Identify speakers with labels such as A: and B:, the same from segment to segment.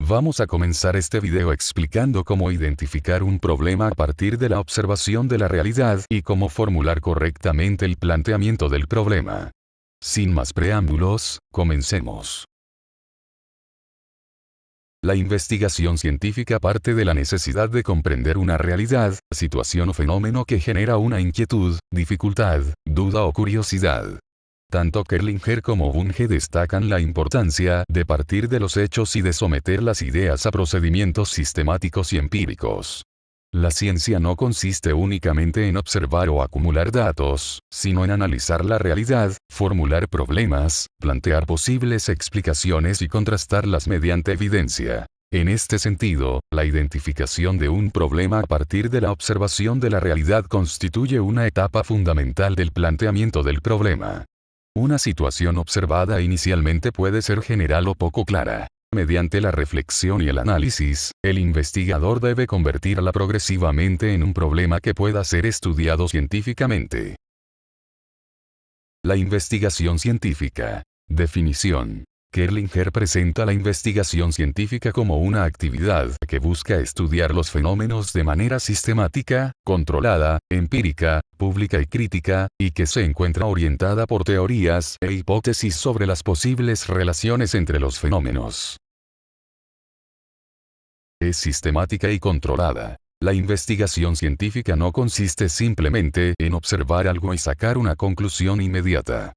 A: Vamos a comenzar este video explicando cómo identificar un problema a partir de la observación de la realidad y cómo formular correctamente el planteamiento del problema. Sin más preámbulos, comencemos. La investigación científica parte de la necesidad de comprender una realidad, situación o fenómeno que genera una inquietud, dificultad, duda o curiosidad. Tanto Kerlinger como Bunge destacan la importancia de partir de los hechos y de someter las ideas a procedimientos sistemáticos y empíricos. La ciencia no consiste únicamente en observar o acumular datos, sino en analizar la realidad, formular problemas, plantear posibles explicaciones y contrastarlas mediante evidencia. En este sentido, la identificación de un problema a partir de la observación de la realidad constituye una etapa fundamental del planteamiento del problema. Una situación observada inicialmente puede ser general o poco clara. Mediante la reflexión y el análisis, el investigador debe convertirla progresivamente en un problema que pueda ser estudiado científicamente. La investigación científica. Definición. Kerlinger presenta la investigación científica como una actividad que busca estudiar los fenómenos de manera sistemática, controlada, empírica, pública y crítica, y que se encuentra orientada por teorías e hipótesis sobre las posibles relaciones entre los fenómenos. Es sistemática y controlada. La investigación científica no consiste simplemente en observar algo y sacar una conclusión inmediata.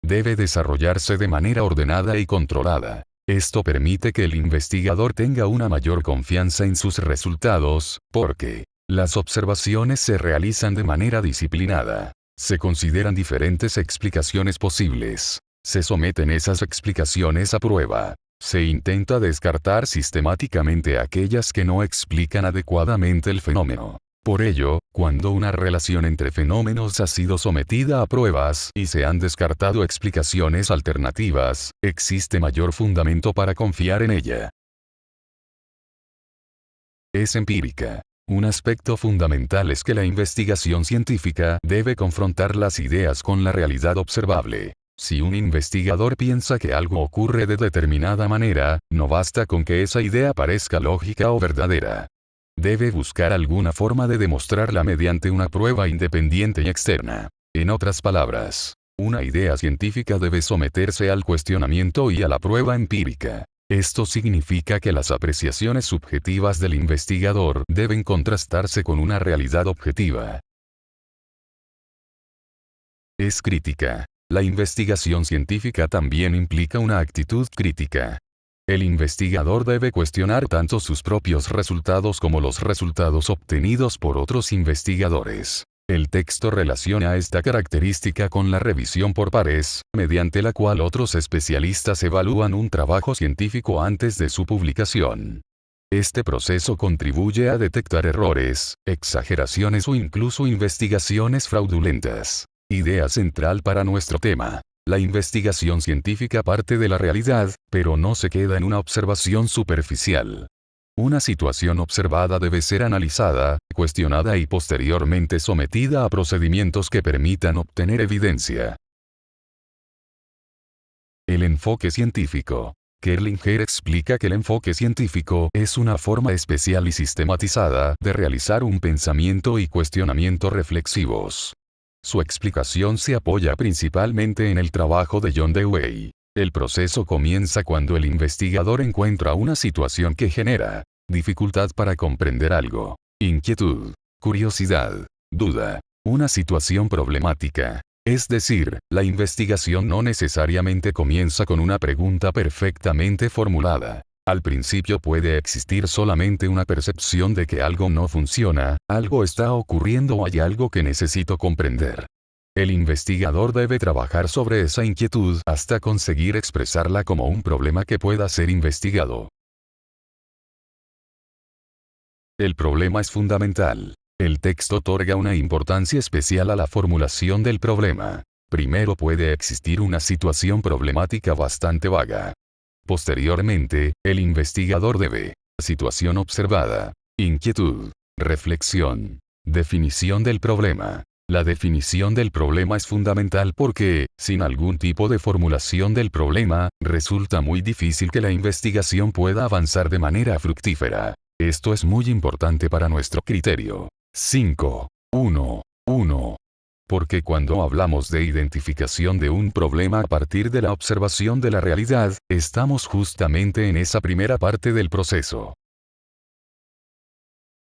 A: Debe desarrollarse de manera ordenada y controlada. Esto permite que el investigador tenga una mayor confianza en sus resultados, porque las observaciones se realizan de manera disciplinada. Se consideran diferentes explicaciones posibles. Se someten esas explicaciones a prueba. Se intenta descartar sistemáticamente aquellas que no explican adecuadamente el fenómeno. Por ello, cuando una relación entre fenómenos ha sido sometida a pruebas y se han descartado explicaciones alternativas, existe mayor fundamento para confiar en ella. Es empírica. Un aspecto fundamental es que la investigación científica debe confrontar las ideas con la realidad observable. Si un investigador piensa que algo ocurre de determinada manera, no basta con que esa idea parezca lógica o verdadera. Debe buscar alguna forma de demostrarla mediante una prueba independiente y externa. En otras palabras, una idea científica debe someterse al cuestionamiento y a la prueba empírica. Esto significa que las apreciaciones subjetivas del investigador deben contrastarse con una realidad objetiva. Es crítica. La investigación científica también implica una actitud crítica. El investigador debe cuestionar tanto sus propios resultados como los resultados obtenidos por otros investigadores. El texto relaciona esta característica con la revisión por pares, mediante la cual otros especialistas evalúan un trabajo científico antes de su publicación. Este proceso contribuye a detectar errores, exageraciones o incluso investigaciones fraudulentas. Idea central para nuestro tema. La investigación científica parte de la realidad, pero no se queda en una observación superficial. Una situación observada debe ser analizada, cuestionada y posteriormente sometida a procedimientos que permitan obtener evidencia. El enfoque científico. Kerlinger explica que el enfoque científico es una forma especial y sistematizada de realizar un pensamiento y cuestionamiento reflexivos. Su explicación se apoya principalmente en el trabajo de John Dewey. El proceso comienza cuando el investigador encuentra una situación que genera dificultad para comprender algo, inquietud, curiosidad, duda, una situación problemática. Es decir, la investigación no necesariamente comienza con una pregunta perfectamente formulada. Al principio puede existir solamente una percepción de que algo no funciona, algo está ocurriendo o hay algo que necesito comprender. El investigador debe trabajar sobre esa inquietud hasta conseguir expresarla como un problema que pueda ser investigado. El problema es fundamental. El texto otorga una importancia especial a la formulación del problema. Primero puede existir una situación problemática bastante vaga. Posteriormente, el investigador debe: situación observada, inquietud, reflexión, definición del problema. La definición del problema es fundamental porque, sin algún tipo de formulación del problema, resulta muy difícil que la investigación pueda avanzar de manera fructífera. Esto es muy importante para nuestro criterio. 5. 1. Porque cuando hablamos de identificación de un problema a partir de la observación de la realidad, estamos justamente en esa primera parte del proceso.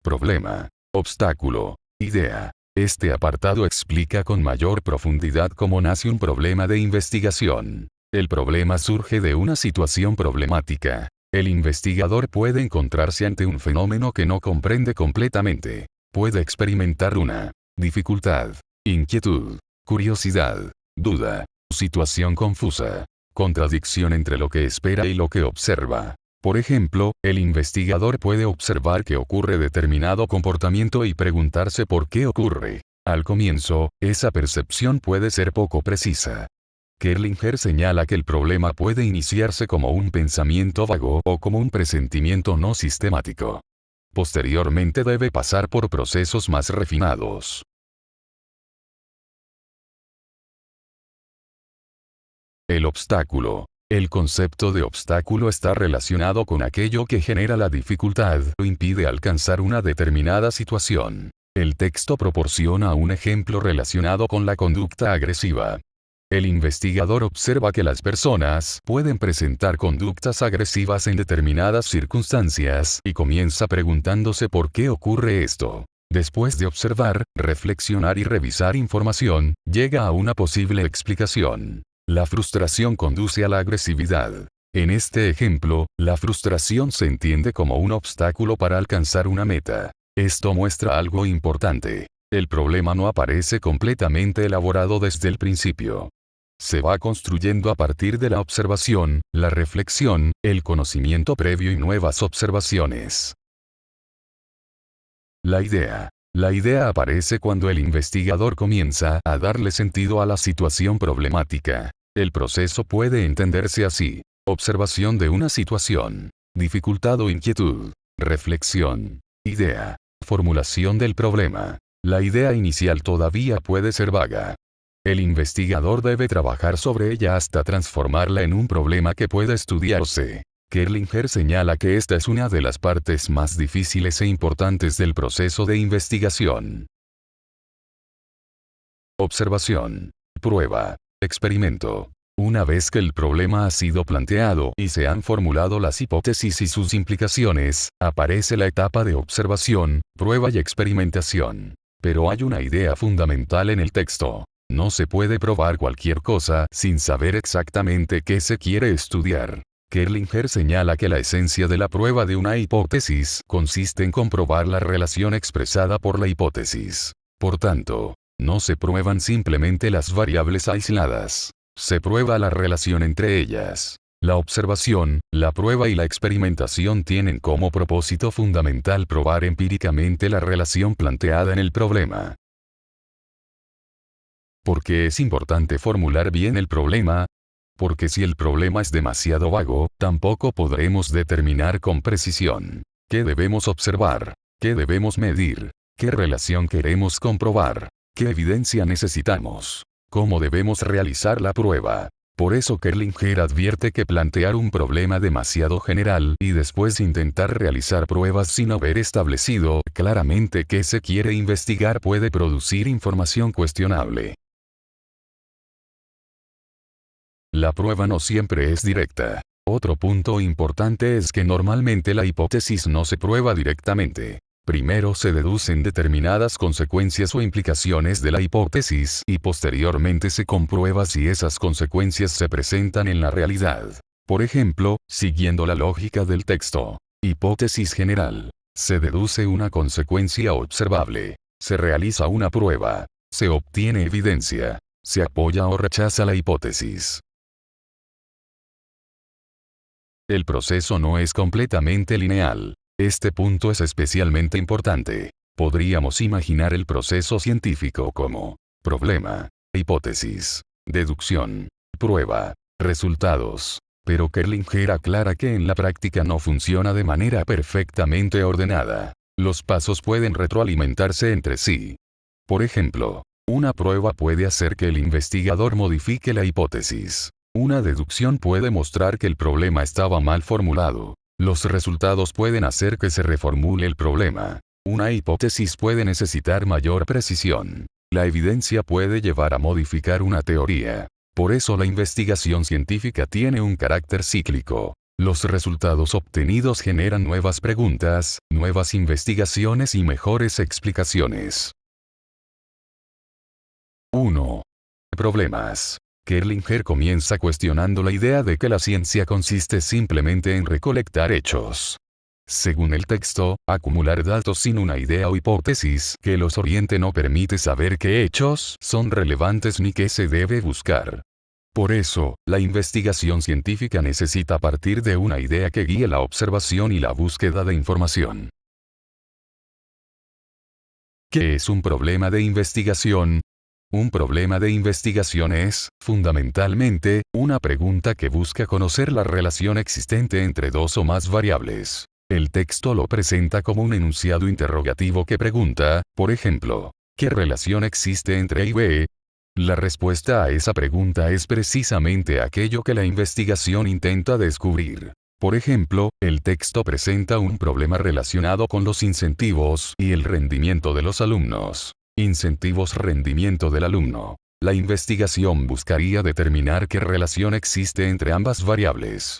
A: Problema, obstáculo, idea. Este apartado explica con mayor profundidad cómo nace un problema de investigación. El problema surge de una situación problemática. El investigador puede encontrarse ante un fenómeno que no comprende completamente. Puede experimentar una dificultad, inquietud, curiosidad, duda, situación confusa, contradicción entre lo que espera y lo que observa. Por ejemplo, el investigador puede observar que ocurre determinado comportamiento y preguntarse por qué ocurre. Al comienzo, esa percepción puede ser poco precisa. Kerlinger señala que el problema puede iniciarse como un pensamiento vago o como un presentimiento no sistemático. Posteriormente debe pasar por procesos más refinados. El obstáculo. El concepto de obstáculo está relacionado con aquello que genera la dificultad o impide alcanzar una determinada situación. El texto proporciona un ejemplo relacionado con la conducta agresiva. El investigador observa que las personas pueden presentar conductas agresivas en determinadas circunstancias y comienza preguntándose por qué ocurre esto. Después de observar, reflexionar y revisar información, llega a una posible explicación. La frustración conduce a la agresividad. En este ejemplo, la frustración se entiende como un obstáculo para alcanzar una meta. Esto muestra algo importante. El problema no aparece completamente elaborado desde el principio. Se va construyendo a partir de la observación, la reflexión, el conocimiento previo y nuevas observaciones. La idea. La idea aparece cuando el investigador comienza a darle sentido a la situación problemática. El proceso puede entenderse así: observación de una situación, dificultad o inquietud, reflexión, idea, formulación del problema. La idea inicial todavía puede ser vaga. El investigador debe trabajar sobre ella hasta transformarla en un problema que pueda estudiarse. Kerlinger señala que esta es una de las partes más difíciles e importantes del proceso de investigación. Observación, prueba, experimento. Una vez que el problema ha sido planteado y se han formulado las hipótesis y sus implicaciones, aparece la etapa de observación, prueba y experimentación. Pero hay una idea fundamental en el texto. No se puede probar cualquier cosa sin saber exactamente qué se quiere estudiar. Kerlinger señala que la esencia de la prueba de una hipótesis consiste en comprobar la relación expresada por la hipótesis. Por tanto, no se prueban simplemente las variables aisladas. Se prueba la relación entre ellas. La observación, la prueba y la experimentación tienen como propósito fundamental probar empíricamente la relación planteada en el problema. ¿Por qué es importante formular bien el problema? Porque si el problema es demasiado vago, tampoco podremos determinar con precisión qué debemos observar, qué debemos medir, qué relación queremos comprobar, qué evidencia necesitamos, cómo debemos realizar la prueba. Por eso Kerlinger advierte que plantear un problema demasiado general y después intentar realizar pruebas sin haber establecido claramente qué se quiere investigar puede producir información cuestionable. La prueba no siempre es directa. Otro punto importante es que normalmente la hipótesis no se prueba directamente. Primero se deducen determinadas consecuencias o implicaciones de la hipótesis y posteriormente se comprueba si esas consecuencias se presentan en la realidad. Por ejemplo, siguiendo la lógica del texto. Hipótesis general. Se deduce una consecuencia observable. Se realiza una prueba. Se obtiene evidencia. Se apoya o rechaza la hipótesis. El proceso no es completamente lineal. Este punto es especialmente importante. Podríamos imaginar el proceso científico como problema, hipótesis, deducción, prueba, resultados. Pero Kerlinger aclara que en la práctica no funciona de manera perfectamente ordenada. Los pasos pueden retroalimentarse entre sí. Por ejemplo, Una prueba puede hacer que el investigador modifique la hipótesis. Una deducción puede mostrar que el problema estaba mal formulado. Los resultados pueden hacer que se reformule el problema. Una hipótesis puede necesitar mayor precisión. La evidencia puede llevar a modificar una teoría. Por eso la investigación científica tiene un carácter cíclico. Los resultados obtenidos generan nuevas preguntas, nuevas investigaciones y mejores explicaciones. 1. Problemas. Kerlinger comienza cuestionando la idea de que la ciencia consiste simplemente en recolectar hechos. Según el texto, acumular datos sin una idea o hipótesis que los oriente no permite saber qué hechos son relevantes ni qué se debe buscar. Por eso, la investigación científica necesita partir de una idea que guíe la observación y la búsqueda de información. ¿Qué es un problema de investigación? Un problema de investigación es, fundamentalmente, una pregunta que busca conocer la relación existente entre dos o más variables. El texto lo presenta como un enunciado interrogativo que pregunta, por ejemplo, ¿qué relación existe entre A y B? La respuesta a esa pregunta es precisamente aquello que la investigación intenta descubrir. Por ejemplo, el texto presenta un problema relacionado con los incentivos y el rendimiento de los alumnos. Incentivos, rendimiento del alumno. La investigación buscaría determinar qué relación existe entre ambas variables.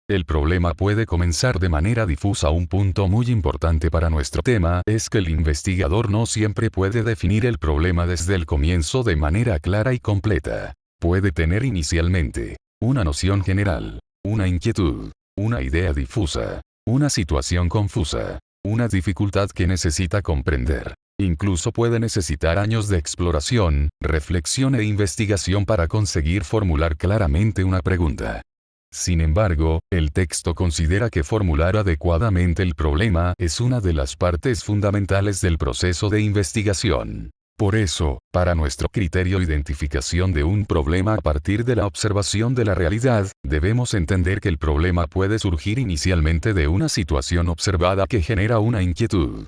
A: El problema puede comenzar de manera difusa. Un punto muy importante para nuestro tema es que el investigador no siempre puede definir el problema desde el comienzo de manera clara y completa. Puede tener inicialmente una noción general, una inquietud, una idea difusa, una situación confusa, una dificultad que necesita comprender. Incluso puede necesitar años de exploración, reflexión e investigación para conseguir formular claramente una pregunta. Sin embargo, el texto considera que formular adecuadamente el problema es una de las partes fundamentales del proceso de investigación. Por eso, para nuestro criterio de identificación de un problema a partir de la observación de la realidad, debemos entender que el problema puede surgir inicialmente de una situación observada que genera una inquietud.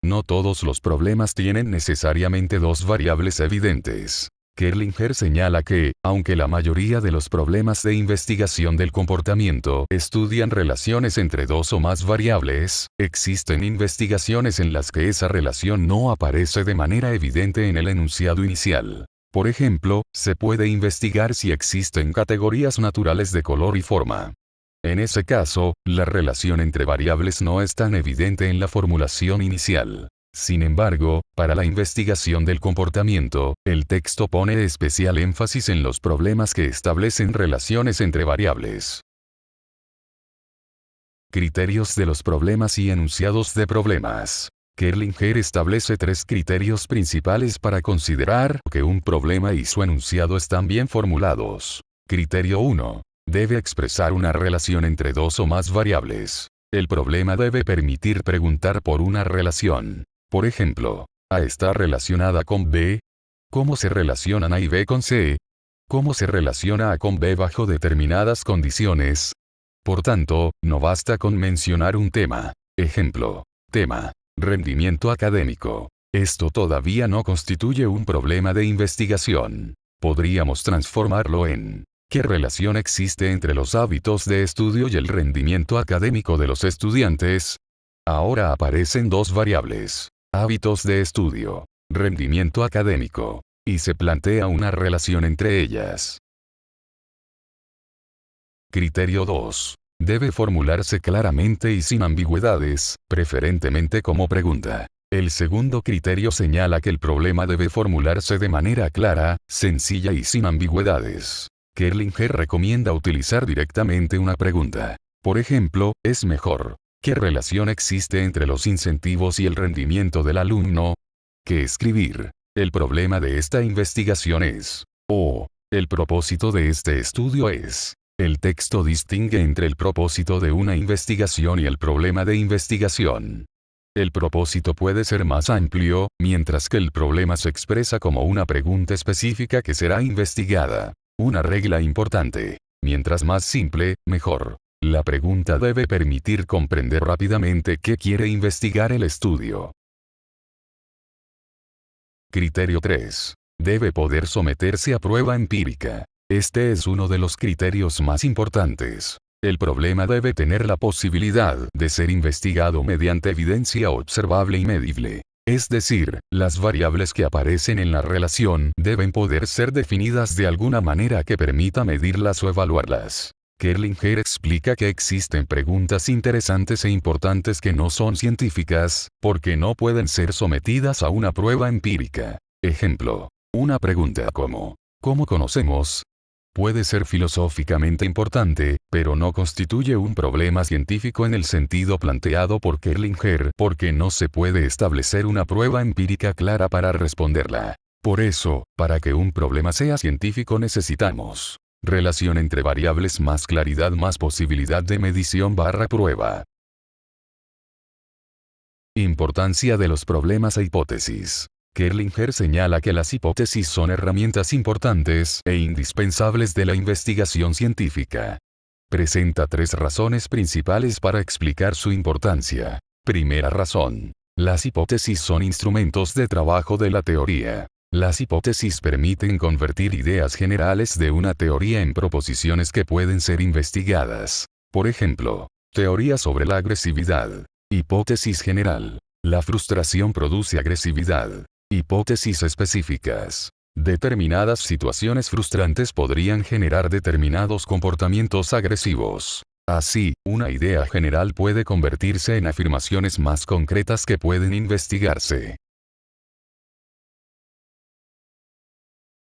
A: No todos los problemas tienen necesariamente dos variables evidentes. Kerlinger señala que, aunque la mayoría de los problemas de investigación del comportamiento estudian relaciones entre dos o más variables, existen investigaciones en las que esa relación no aparece de manera evidente en el enunciado inicial. Por ejemplo, se puede investigar si existen categorías naturales de color y forma. En ese caso, la relación entre variables no es tan evidente en la formulación inicial. Sin embargo, para la investigación del comportamiento, el texto pone especial énfasis en los problemas que establecen relaciones entre variables. Criterios de los problemas y enunciados de problemas. Kerlinger establece tres criterios principales para considerar que un problema y su enunciado están bien formulados. Criterio 1. Debe expresar una relación entre dos o más variables. El problema debe permitir preguntar por una relación. Por ejemplo, A está relacionada con B. ¿Cómo se relacionan A y B con C? ¿Cómo se relaciona A con B bajo determinadas condiciones? Por tanto, no basta con mencionar un tema. Ejemplo. Tema. Rendimiento académico. Esto todavía no constituye un problema de investigación. Podríamos transformarlo en ¿qué relación existe entre los hábitos de estudio y el rendimiento académico de los estudiantes? Ahora aparecen dos variables. Hábitos de estudio, rendimiento académico, y se plantea una relación entre ellas. Criterio 2. Debe formularse claramente y sin ambigüedades, preferentemente como pregunta. El segundo criterio señala que el problema debe formularse de manera clara, sencilla y sin ambigüedades. Kerlinger recomienda utilizar directamente una pregunta. Por ejemplo, es mejor: ¿qué relación existe entre los incentivos y el rendimiento del alumno? Que escribir: el problema de esta investigación es, o, el propósito de este estudio es. El texto distingue entre el propósito de una investigación y el problema de investigación. El propósito puede ser más amplio, mientras que el problema se expresa como una pregunta específica que será investigada. Una regla importante: mientras más simple, mejor. La pregunta debe permitir comprender rápidamente qué quiere investigar el estudio. Criterio 3. Debe poder someterse a prueba empírica. Este es uno de los criterios más importantes. El problema debe tener la posibilidad de ser investigado mediante evidencia observable y medible. Es decir, las variables que aparecen en la relación deben poder ser definidas de alguna manera que permita medirlas o evaluarlas. Kerlinger explica que existen preguntas interesantes e importantes que no son científicas, porque no pueden ser sometidas a una prueba empírica. Ejemplo. Una pregunta como ¿cómo conocemos? Puede ser filosóficamente importante, pero no constituye un problema científico en el sentido planteado por Kerlinger, porque no se puede establecer una prueba empírica clara para responderla. Por eso, para que un problema sea científico necesitamos relación entre variables más claridad más posibilidad de medición / prueba. Importancia de los problemas e hipótesis. Kerlinger señala que las hipótesis son herramientas importantes e indispensables de la investigación científica. Presenta 3 razones principales para explicar su importancia. Primera razón. Las hipótesis son instrumentos de trabajo de la teoría. Las hipótesis permiten convertir ideas generales de una teoría en proposiciones que pueden ser investigadas. Por ejemplo, teoría sobre la agresividad. Hipótesis general. La frustración produce agresividad. Hipótesis específicas. Determinadas situaciones frustrantes podrían generar determinados comportamientos agresivos. Así, una idea general puede convertirse en afirmaciones más concretas que pueden investigarse.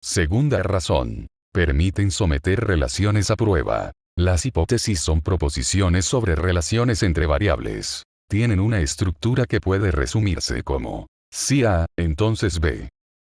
A: Segunda razón. Permiten someter relaciones a prueba. Las hipótesis son proposiciones sobre relaciones entre variables. Tienen una estructura que puede resumirse como si A, entonces B.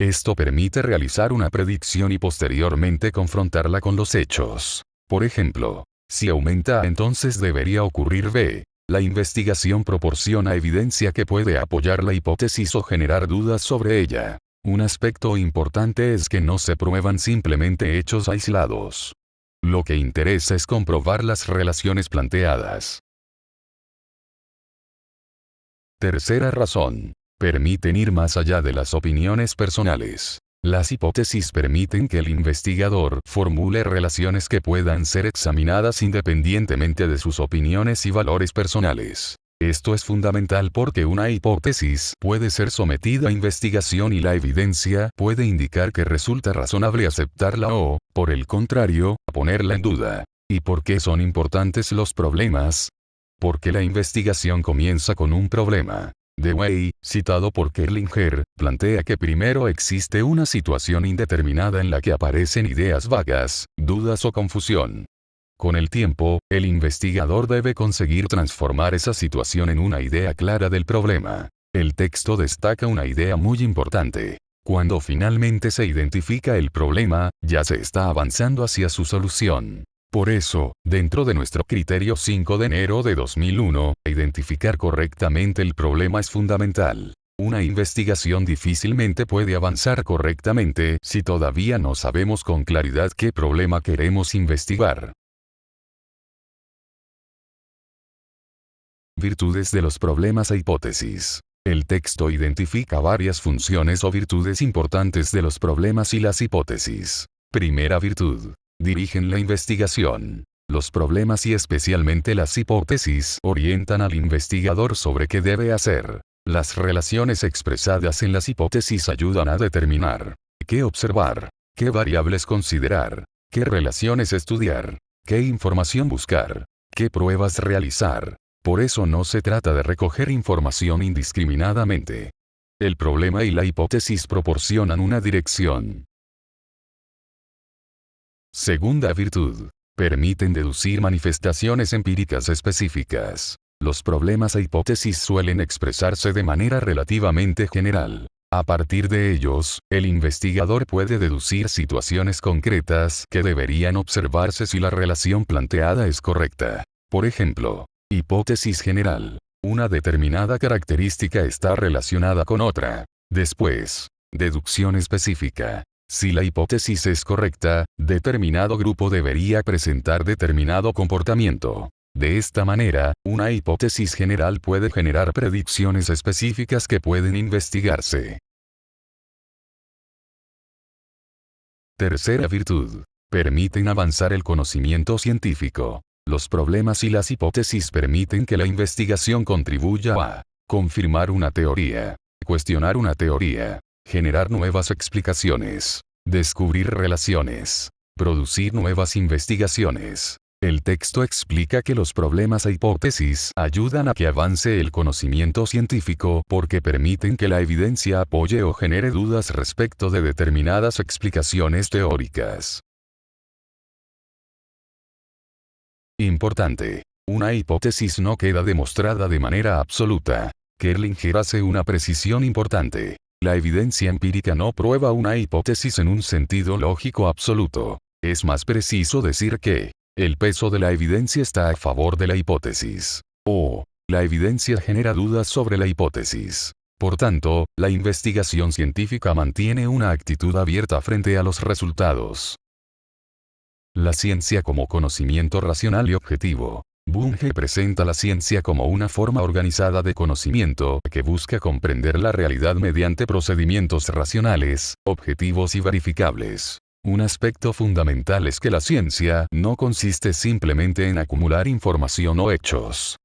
A: Esto permite realizar una predicción y posteriormente confrontarla con los hechos. Por ejemplo, si aumenta A entonces debería ocurrir B. La investigación proporciona evidencia que puede apoyar la hipótesis o generar dudas sobre ella. Un aspecto importante es que no se prueban simplemente hechos aislados. Lo que interesa es comprobar las relaciones planteadas. Tercera razón. Permiten ir más allá de las opiniones personales. Las hipótesis permiten que el investigador formule relaciones que puedan ser examinadas independientemente de sus opiniones y valores personales. Esto es fundamental porque una hipótesis puede ser sometida a investigación y la evidencia puede indicar que resulta razonable aceptarla o, por el contrario, ponerla en duda. ¿Y por qué son importantes los problemas? Porque la investigación comienza con un problema. Dewey, citado por Kerlinger, plantea que primero existe una situación indeterminada en la que aparecen ideas vagas, dudas o confusión. Con el tiempo, el investigador debe conseguir transformar esa situación en una idea clara del problema. El texto destaca una idea muy importante. Cuando finalmente se identifica el problema, ya se está avanzando hacia su solución. Por eso, dentro de nuestro criterio 5 de enero de 2001, identificar correctamente el problema es fundamental. Una investigación difícilmente puede avanzar correctamente si todavía no sabemos con claridad qué problema queremos investigar. Virtudes de los problemas e hipótesis. El texto identifica varias funciones o virtudes importantes de los problemas y las hipótesis. Primera virtud. Dirigen la investigación. Los problemas y especialmente las hipótesis orientan al investigador sobre qué debe hacer. Las relaciones expresadas en las hipótesis ayudan a determinar qué observar, qué variables considerar, qué relaciones estudiar, qué información buscar, qué pruebas realizar. Por eso no se trata de recoger información indiscriminadamente. El problema y la hipótesis proporcionan una dirección. Segunda virtud. Permiten deducir manifestaciones empíricas específicas. Los problemas e hipótesis suelen expresarse de manera relativamente general. A partir de ellos, el investigador puede deducir situaciones concretas que deberían observarse si la relación planteada es correcta. Por ejemplo, hipótesis general. Una determinada característica está relacionada con otra. Después, deducción específica. Si la hipótesis es correcta, determinado grupo debería presentar determinado comportamiento. De esta manera, una hipótesis general puede generar predicciones específicas que pueden investigarse. Tercera virtud. Permiten avanzar el conocimiento científico. Los problemas y las hipótesis permiten que la investigación contribuya a confirmar una teoría, cuestionar una teoría, generar nuevas explicaciones, descubrir relaciones, producir nuevas investigaciones. El texto explica que los problemas e hipótesis ayudan a que avance el conocimiento científico porque permiten que la evidencia apoye o genere dudas respecto de determinadas explicaciones teóricas. Importante. Una hipótesis no queda demostrada de manera absoluta. Kerlinger hace una precisión importante. La evidencia empírica no prueba una hipótesis en un sentido lógico absoluto. Es más preciso decir que el peso de la evidencia está a favor de la hipótesis. O la evidencia genera dudas sobre la hipótesis. Por tanto, la investigación científica mantiene una actitud abierta frente a los resultados. La ciencia como conocimiento racional y objetivo. Bunge presenta la ciencia como una forma organizada de conocimiento que busca comprender la realidad mediante procedimientos racionales, objetivos y verificables. Un aspecto fundamental es que la ciencia no consiste simplemente en acumular información o hechos.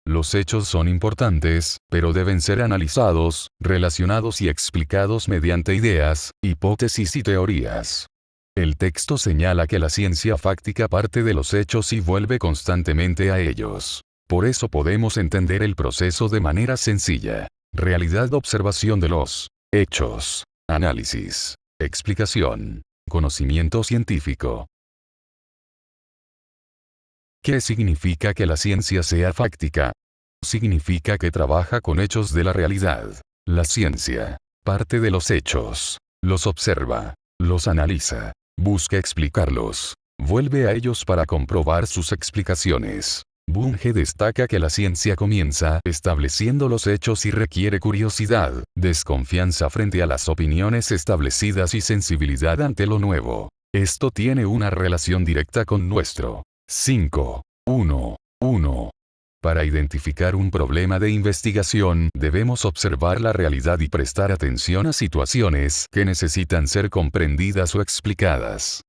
A: Los hechos son importantes, pero deben ser analizados, relacionados y explicados mediante ideas, hipótesis y teorías. El texto señala que la ciencia fáctica parte de los hechos y vuelve constantemente a ellos. Por eso podemos entender el proceso de manera sencilla. Realidad, observación de los hechos, análisis, explicación, conocimiento científico. ¿Qué significa que la ciencia sea fáctica? Significa que trabaja con hechos de la realidad. La ciencia parte de los hechos, los observa, los analiza, busca explicarlos, vuelve a ellos para comprobar sus explicaciones. Bunge destaca que la ciencia comienza estableciendo los hechos y requiere curiosidad, desconfianza frente a las opiniones establecidas y sensibilidad ante lo nuevo. Esto tiene una relación directa con nuestro 5.1.1. Para identificar un problema de investigación, debemos observar la realidad y prestar atención a situaciones que necesitan ser comprendidas o explicadas.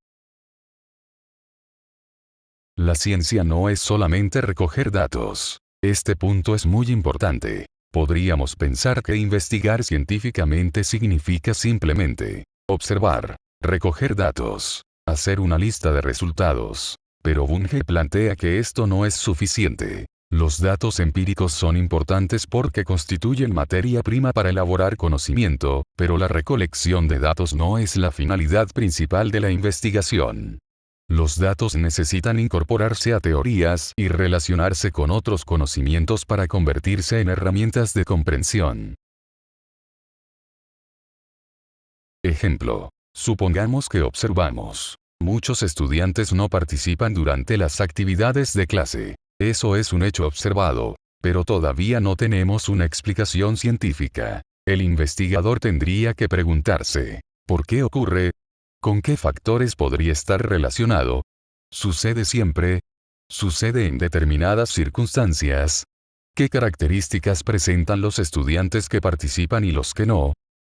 A: La ciencia no es solamente recoger datos. Este punto es muy importante. Podríamos pensar que investigar científicamente significa simplemente observar, recoger datos, hacer una lista de resultados. Pero Bunge plantea que esto no es suficiente. Los datos empíricos son importantes porque constituyen materia prima para elaborar conocimiento, pero la recolección de datos no es la finalidad principal de la investigación. Los datos necesitan incorporarse a teorías y relacionarse con otros conocimientos para convertirse en herramientas de comprensión. Ejemplo. Supongamos que observamos. Muchos estudiantes no participan durante las actividades de clase. Eso es un hecho observado, pero todavía no tenemos una explicación científica. El investigador tendría que preguntarse, ¿por qué ocurre? ¿Con qué factores podría estar relacionado? ¿Sucede siempre? ¿Sucede en determinadas circunstancias? ¿Qué características presentan los estudiantes que participan y los que no?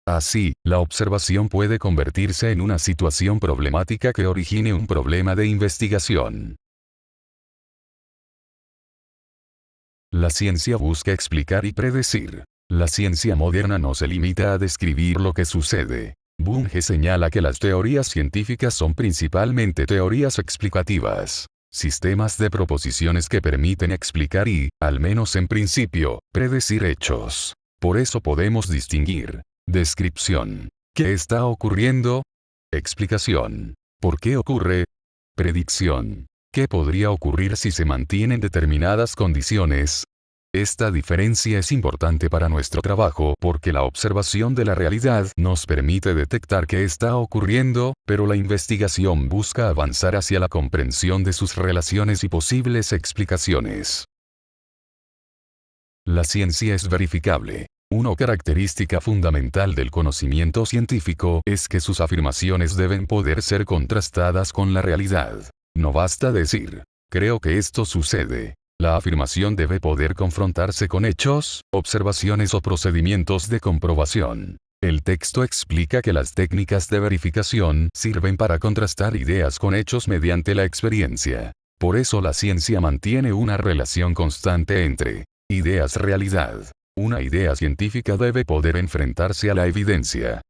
A: Así, la observación puede convertirse en una situación problemática que origine un problema de investigación. La ciencia busca explicar y predecir. La ciencia moderna no se limita a describir lo que sucede. Bunge señala que las teorías científicas son principalmente teorías explicativas, sistemas de proposiciones que permiten explicar y, al menos en principio, predecir hechos. Por eso podemos distinguir: descripción. ¿Qué está ocurriendo? Explicación. ¿Por qué ocurre? Predicción. ¿Qué podría ocurrir si se mantienen determinadas condiciones? Esta diferencia es importante para nuestro trabajo porque la observación de la realidad nos permite detectar qué está ocurriendo, pero la investigación busca avanzar hacia la comprensión de sus relaciones y posibles explicaciones. La ciencia es verificable. Una característica fundamental del conocimiento científico es que sus afirmaciones deben poder ser contrastadas con la realidad. No basta decir, creo que esto sucede. La afirmación debe poder confrontarse con hechos, observaciones o procedimientos de comprobación. El texto explica que las técnicas de verificación sirven para contrastar ideas con hechos mediante la experiencia. Por eso la ciencia mantiene una relación constante entre ideas-realidad. Una idea científica debe poder enfrentarse a la evidencia.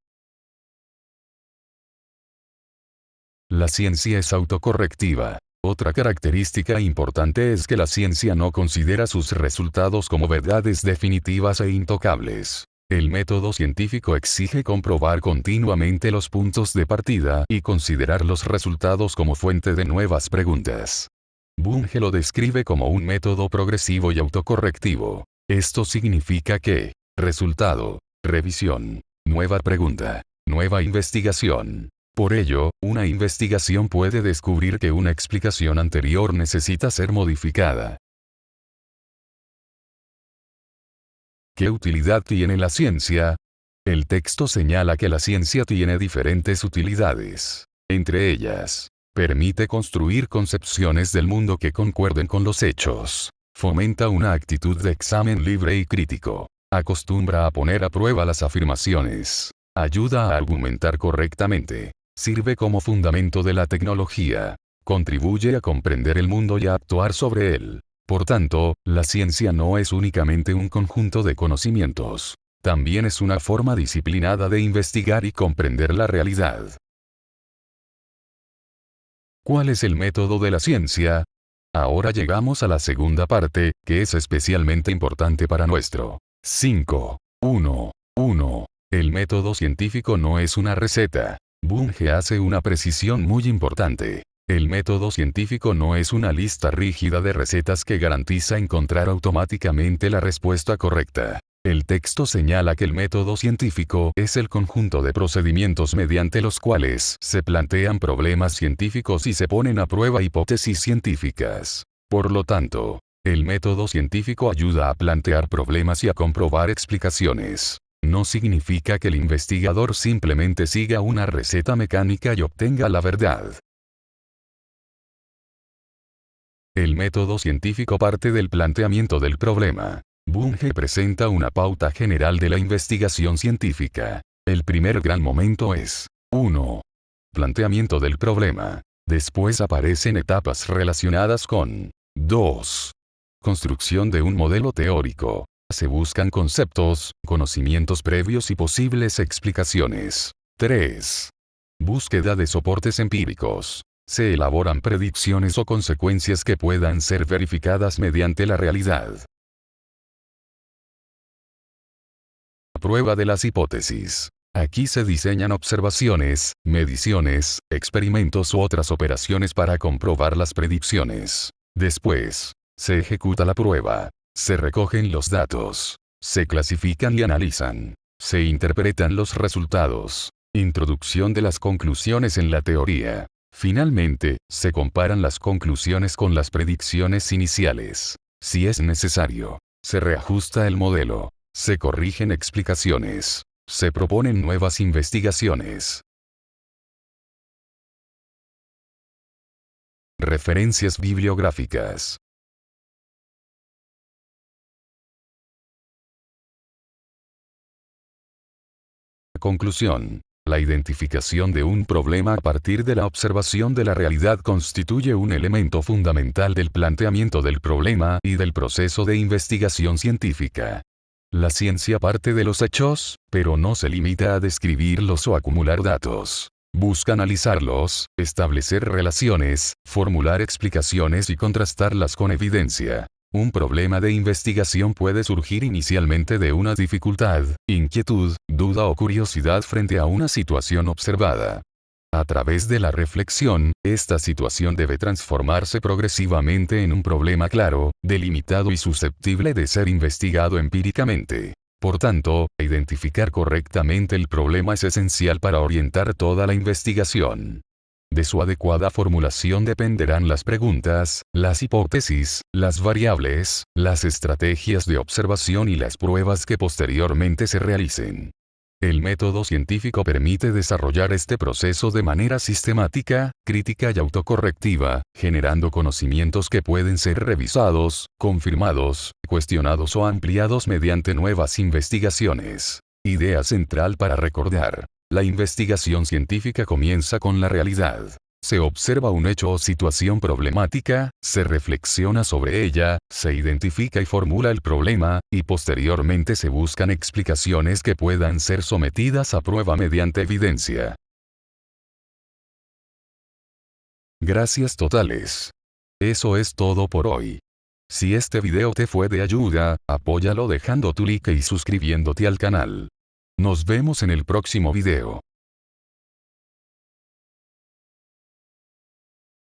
A: La ciencia es autocorrectiva. Otra característica importante es que la ciencia no considera sus resultados como verdades definitivas e intocables. El método científico exige comprobar continuamente los puntos de partida y considerar los resultados como fuente de nuevas preguntas. Bunge lo describe como un método progresivo y autocorrectivo. Esto significa que, resultado, revisión, nueva pregunta, nueva investigación. Por ello, una investigación puede descubrir que una explicación anterior necesita ser modificada. ¿Qué utilidad tiene la ciencia? El texto señala que la ciencia tiene diferentes utilidades. Entre ellas, permite construir concepciones del mundo que concuerden con los hechos. Fomenta una actitud de examen libre y crítico. Acostumbra a poner a prueba las afirmaciones. Ayuda a argumentar correctamente. Sirve como fundamento de la tecnología. Contribuye a comprender el mundo y a actuar sobre él. Por tanto, la ciencia no es únicamente un conjunto de conocimientos. También es una forma disciplinada de investigar y comprender la realidad. ¿Cuál es el método de la ciencia? Ahora llegamos a la segunda parte, que es especialmente importante para nuestro 5.1.1. El método científico no es una receta. Bunge hace una precisión muy importante. El método científico no es una lista rígida de recetas que garantiza encontrar automáticamente la respuesta correcta. El texto señala que el método científico es el conjunto de procedimientos mediante los cuales se plantean problemas científicos y se ponen a prueba hipótesis científicas. Por lo tanto, el método científico ayuda a plantear problemas y a comprobar explicaciones. No significa que el investigador simplemente siga una receta mecánica y obtenga la verdad. El método científico parte del planteamiento del problema. Bunge presenta una pauta general de la investigación científica. El primer gran momento es 1. Planteamiento del problema. Después aparecen etapas relacionadas con 2. Construcción de un modelo teórico. Se buscan conceptos, conocimientos previos y posibles explicaciones. 3. Búsqueda de soportes empíricos. Se elaboran predicciones o consecuencias que puedan ser verificadas mediante la realidad. Prueba de las hipótesis. Aquí se diseñan observaciones, mediciones, experimentos u otras operaciones para comprobar las predicciones. Después, se ejecuta la prueba. Se recogen los datos. Se clasifican y analizan. Se interpretan los resultados. Introducción de las conclusiones en la teoría. Finalmente, se comparan las conclusiones con las predicciones iniciales. Si es necesario, se reajusta el modelo. Se corrigen explicaciones. Se proponen nuevas investigaciones. Referencias bibliográficas. Conclusión. La identificación de un problema a partir de la observación de la realidad constituye un elemento fundamental del planteamiento del problema y del proceso de investigación científica. La ciencia parte de los hechos, pero no se limita a describirlos o acumular datos. Busca analizarlos, establecer relaciones, formular explicaciones y contrastarlas con evidencia. Un problema de investigación puede surgir inicialmente de una dificultad, inquietud, duda o curiosidad frente a una situación observada. A través de la reflexión, esta situación debe transformarse progresivamente en un problema claro, delimitado y susceptible de ser investigado empíricamente. Por tanto, identificar correctamente el problema es esencial para orientar toda la investigación. De su adecuada formulación dependerán las preguntas, las hipótesis, las variables, las estrategias de observación y las pruebas que posteriormente se realicen. El método científico permite desarrollar este proceso de manera sistemática, crítica y autocorrectiva, generando conocimientos que pueden ser revisados, confirmados, cuestionados o ampliados mediante nuevas investigaciones. Idea central para recordar. La investigación científica comienza con la realidad. Se observa un hecho o situación problemática, se reflexiona sobre ella, se identifica y formula el problema, y posteriormente se buscan explicaciones que puedan ser sometidas a prueba mediante evidencia. Gracias totales. Eso es todo por hoy. Si este video te fue de ayuda, apóyalo dejando tu like y suscribiéndote al canal. Nos vemos en el próximo video.